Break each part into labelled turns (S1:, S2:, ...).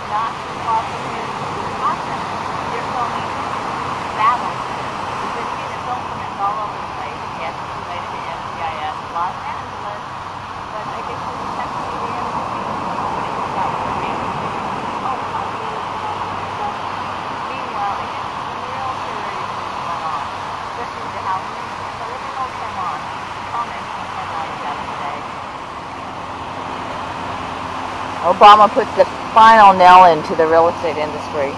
S1: not too far from here in Wisconsin, they're filming battles. We've been seeing the film permits all over the place. Yes, it's related to NCIS Los Angeles, but I guess we're essentially the end of the game. Nobody knows about what we're making. Meanwhile, I guess some real serious things going on, especially with the housing. So let me know what's going on. Comments on 1097 today. Obama puts the final nail into the real estate industry.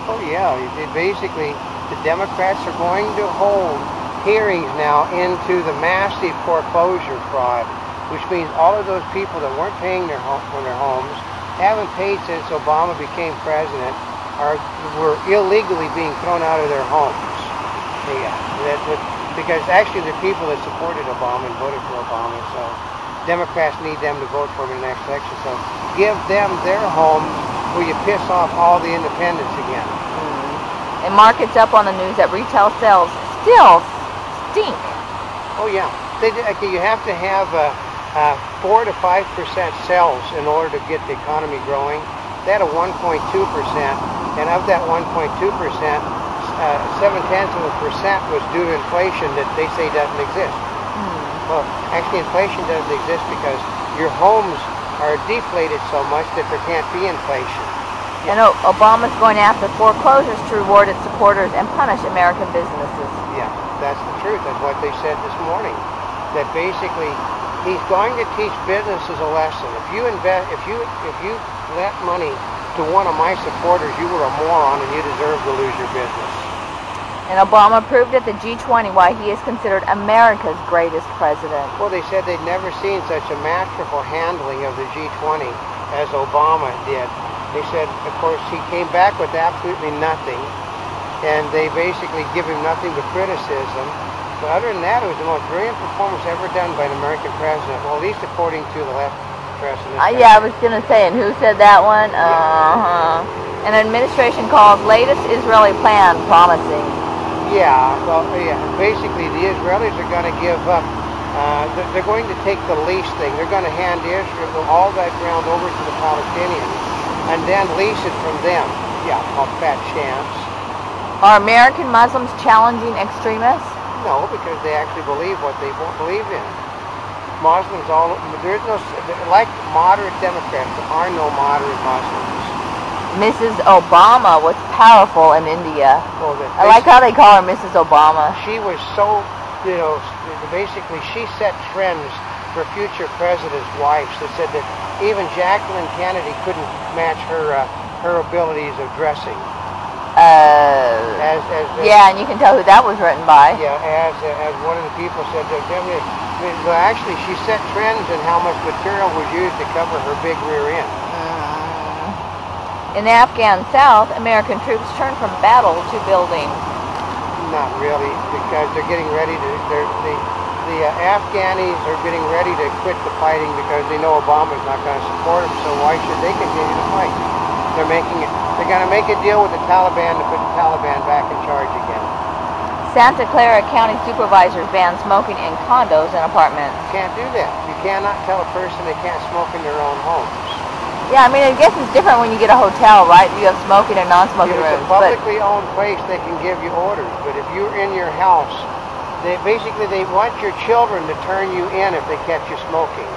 S2: Oh yeah, basically the Democrats are going to hold hearings now into the massive foreclosure fraud, which means all of those people that weren't paying for their homes, haven't paid since Obama became president, were illegally being thrown out of their homes. Yeah, because actually the people that supported Obama and voted for Obama, so Democrats need them to vote for him in the next election. So give them their homes where you piss off all the independents again.
S1: And markets up on the news that retail sales still stink.
S2: Oh yeah, you have to have 4 to 5% sales in order to get the economy growing. They had a 1.2%, and of that 1.2%, 0.7% was due to inflation that they say doesn't exist. Well, actually inflation doesn't exist because your homes are deflated so much that there can't be inflation.
S1: And Obama's going after foreclosures to reward its supporters and punish American businesses.
S2: Yeah, that's the truth. That's what they said this morning. That basically he's going to teach businesses a lesson. If you lent money to one of my supporters, you were a moron and you deserve to lose your business.
S1: And Obama proved at the G20 why he is considered America's greatest president.
S2: Well, they said they'd never seen such a masterful handling of the G20 as Obama did. They said, of course, he came back with absolutely nothing, and they basically give him nothing but criticism. But other than that, it was the most brilliant performance ever done by an American president, well, at least according to the left press in this country.
S1: Yeah, I was going to say, and who said that one? An administration calls latest Israeli plan promising.
S2: Yeah, well, yeah. Basically, the Israelis are going to give up. They're going to take the lease thing. They're going to hand Israel all that ground over to the Palestinians and then lease it from them. Yeah, a fat chance.
S1: Are American Muslims challenging extremists?
S2: No, because they actually believe what they believe in. Muslims, there's no, like moderate Democrats, there are no moderate Muslims.
S1: Mrs. Obama was powerful in India.
S2: Oh,
S1: I like how they call her Mrs. Obama.
S2: She was so, basically she set trends for future presidents' wives that said that even Jacqueline Kennedy couldn't match her abilities of dressing.
S1: Yeah, and you can tell who that was written by.
S2: Yeah, as one of the people said, well, actually she set trends in how much material was used to cover her big rear end.
S1: In the Afghan South, American troops turn from battle to building.
S2: Not really, because they're getting ready to. The Afghanis are getting ready to quit the fighting because they know Obama's not going to support them. So why should they continue to fight? They're going to make a deal with the Taliban to put the Taliban back in charge again.
S1: Santa Clara County supervisors ban smoking in condos and apartments.
S2: You can't do that. You cannot tell a person they can't smoke in their own homes.
S1: Yeah, I mean, I guess it's different when you get a hotel, right? You have smoking and non-smoking rooms.
S2: If it's a publicly owned place, they can give you orders. But if you're in your house, they want your children to turn you in if they catch you smoking.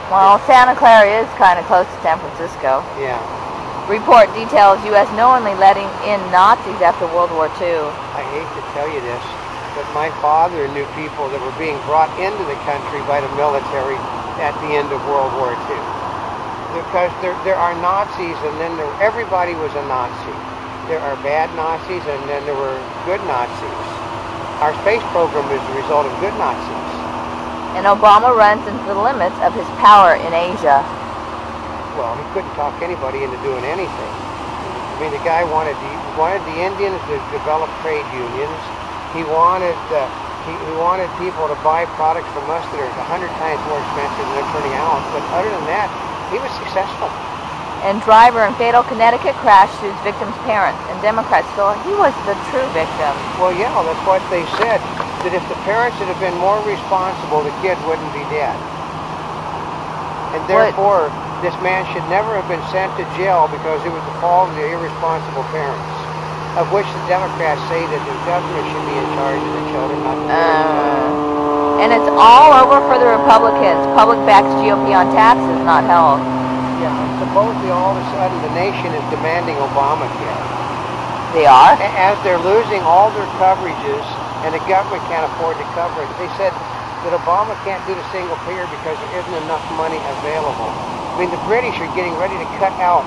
S1: Well, Santa Clara is kind of close to San Francisco.
S2: Yeah.
S1: Report details U.S. knowingly letting in Nazis after World War II.
S2: I hate to tell you this, but my father knew people that were being brought into the country by the military at the end of World War II. Because there are Nazis, and then everybody was a Nazi. There are bad Nazis, and then there were good Nazis. Our space program is the result of good Nazis.
S1: And Obama runs into the limits of his power in Asia.
S2: Well, he couldn't talk anybody into doing anything. I mean, the guy wanted the Indians to develop trade unions. He wanted people to buy products from us that are 100 times more expensive than they're turning out. But other than that, he was successful.
S1: And driver in fatal Connecticut crash sues victim's parents. And Democrats feel he was the true victim.
S2: Well, yeah, that's what they said. That if the parents had been more responsible, the kid wouldn't be dead. And therefore, this man should never have been sent to jail because it was the fault of the irresponsible parents, of which the Democrats say that the government should be in charge of the children, not the parents.
S1: And it's all over for the Republicans. Public backs GOP on taxes, not health.
S2: Yeah, supposedly all of a sudden the nation is demanding Obamacare.
S1: They are?
S2: As they're losing all their coverages and the government can't afford to cover it. They said that Obama can't do the single payer because there isn't enough money available. I mean, the British are getting ready to cut out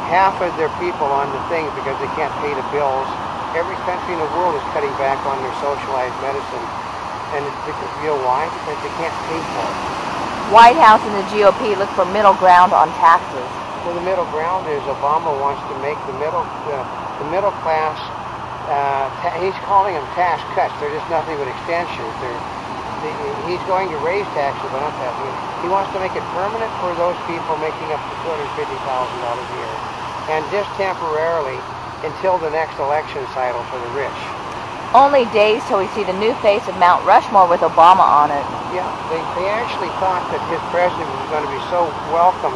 S2: half of their people on the things because they can't pay the bills. Every country in the world is cutting back on their socialized medicine. And it's because, you know why? Because they can't pay for it.
S1: White House and the GOP look for middle ground on taxes.
S2: Well, the middle ground is Obama wants to make the middle class, he's calling them tax cuts. They're just nothing but extensions. He's going to raise taxes, but not that. He wants to make it permanent for those people making up to $250,000 a year, and just temporarily until the next election cycle for the rich.
S1: Only days till we see the new face of Mount Rushmore with Obama on it.
S2: Yeah, they actually thought that his president was going to be so welcome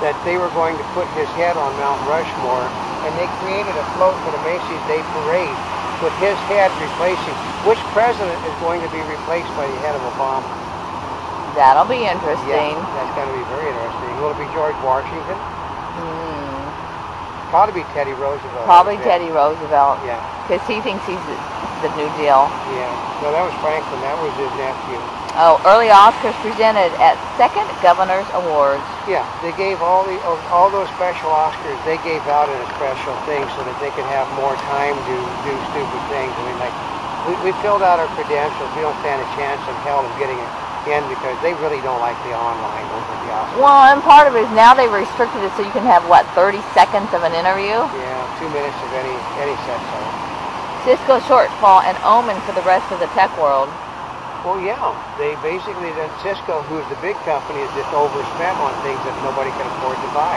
S2: that they were going to put his head on Mount Rushmore, and they created a float for the Macy's Day Parade with his head replacing. Which president is going to be replaced by the head of Obama?
S1: That'll be interesting.
S2: Yeah, that's going to be very interesting. Will it be George Washington? Probably be Teddy Roosevelt.
S1: Probably Teddy Roosevelt.
S2: Yeah.
S1: Because he thinks he's the New Deal.
S2: Yeah. No, that was Franklin. That was his nephew.
S1: Oh, early Oscars presented at Second Governor's Awards.
S2: Yeah, they gave all those special Oscars. They gave out in a special thing so that they could have more time to do stupid things. I mean, like we filled out our credentials. We don't stand a chance in hell of getting it in because they really don't like the online over the Oscars.
S1: Well, and part of it is now they restricted it so you can have what, 30 seconds of an interview?
S2: Yeah, 2 minutes of any set song.
S1: Cisco shortfall and omen for the rest of the tech world.
S2: Well, yeah, they basically, then Cisco, who's the big company, is just overspent on things that nobody can afford to buy.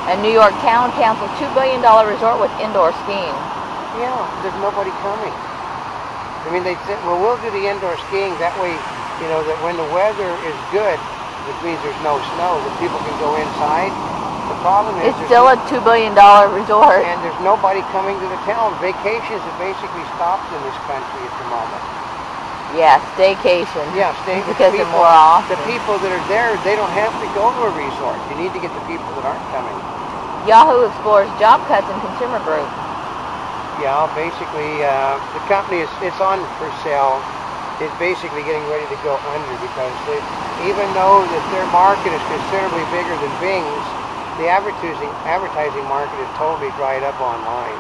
S1: And New York Town cancels $2 billion resort with indoor skiing.
S2: Yeah, there's nobody coming. I mean, they said, well, we'll do the indoor skiing. That way, you know, that when the weather is good, which means there's no snow, that people can go inside. The problem is...
S1: It's still a $2 billion resort.
S2: And there's nobody coming to the town. Vacations have basically stopped in this country at the moment.
S1: Yeah, staycation.
S2: Yeah, staycation.
S1: Because they're more off.
S2: The people that are there, they don't have to go to a resort. You need to get the people that aren't coming.
S1: Yahoo explores job cuts in consumer group.
S2: Yeah, basically, the company it's on for sale. It's basically getting ready to go under because even though that their market is considerably bigger than Bing's, the advertising market is totally dried up online.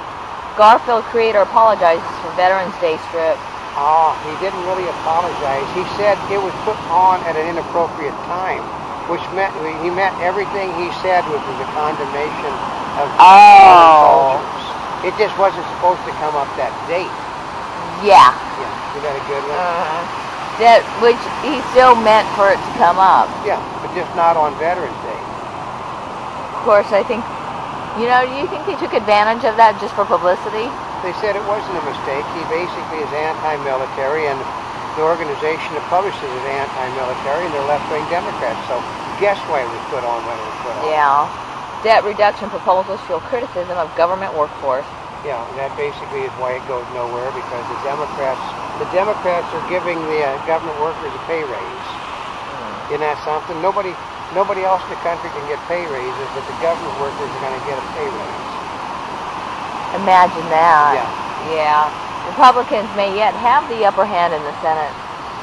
S1: Garfield creator apologizes for Veterans Day strip.
S2: He didn't really apologize. He said it was put on at an inappropriate time, which meant he meant everything he said was a condemnation of soldiers. It just wasn't supposed to come up that date.
S1: Yeah.
S2: Yeah, you got a good one?
S1: That which he still meant for it to come up.
S2: Yeah, but just not on Veterans Day.
S1: Of course, I think, you know, do you think they took advantage of that just for publicity?
S2: They said it wasn't a mistake. He basically is anti-military, and the organization that publishes is anti-military, and they're left-wing Democrats. So guess why it was put on when it was put on?
S1: Yeah. Debt reduction proposals fuel criticism of government workforce.
S2: Yeah, and that basically is why it goes nowhere, because the Democrats are giving the government workers a pay raise. Isn't that something? Nobody else in the country can get pay raises, but the government workers are going to get a pay raise.
S1: Imagine that.
S2: Yeah.
S1: Republicans may yet have the upper hand in the Senate.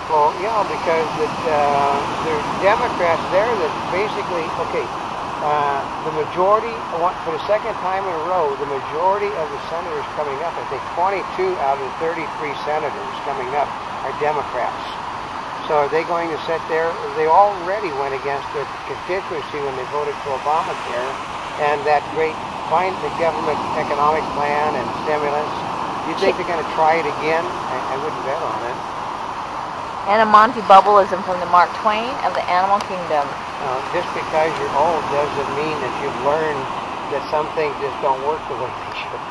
S2: Well, yeah, because the Democrats there that basically, the majority, for the second time in a row, the majority of the senators coming up, I think 22 out of the 33 senators coming up are Democrats. So are they going to sit there? They already went against their constituency when they voted for Obamacare and that great the government economic plan and stimulus. You think they're going to try it again? I wouldn't bet on it.
S1: And a Monty Bubbleism from the Mark Twain of the Animal Kingdom.
S2: Just because you're old doesn't mean that you've learned that some things just don't work the way they should.